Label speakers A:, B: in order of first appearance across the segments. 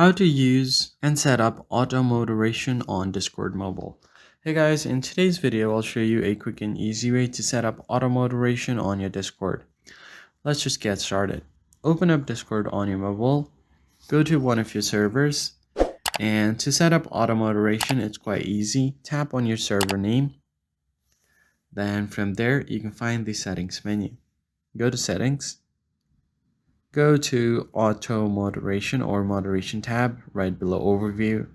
A: How to use and set up auto moderation on Discord Mobile. Hey guys, in today's video I'll show you a quick and easy way to set up auto moderation on your Discord. Let's just get started. Open up Discord on your mobile, go to one of your servers, and to set up auto moderation it's quite easy. Tap on your server name, then from there you can find the settings menu. Go to settings, go to auto moderation or moderation tab right below overview,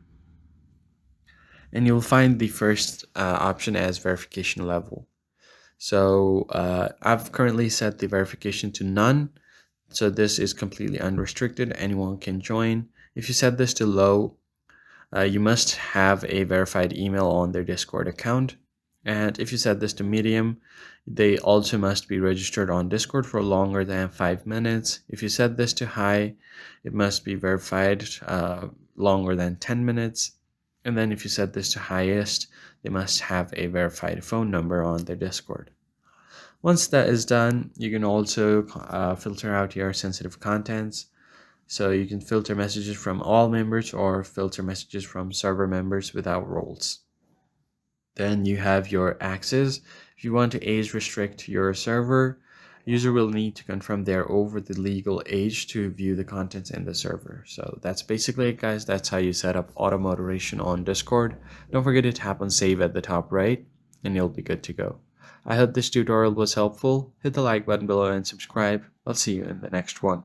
A: and you'll find the first option as verification level. So I've currently set the verification to none, so this is completely unrestricted, anyone can join. If you set this to low, you must have a verified email on their Discord account. And if you set this to medium, they also must be registered on Discord for longer than 5 minutes. If you set this to high, it must be verified longer than 10 minutes. And then if you set this to highest, they must have a verified phone number on their Discord. Once that is done, you can also filter out your sensitive contents. So you can filter messages from all members or filter messages from server members without roles. Then you have your access. If you want to age restrict your server, user will need to confirm they're over the legal age to view the contents in the server. So that's basically it, guys. That's how you set up auto moderation on Discord. Don't forget to tap on save at the top right and you'll be good to go. I hope this tutorial was helpful. Hit the like button below and subscribe. I'll see you in the next one.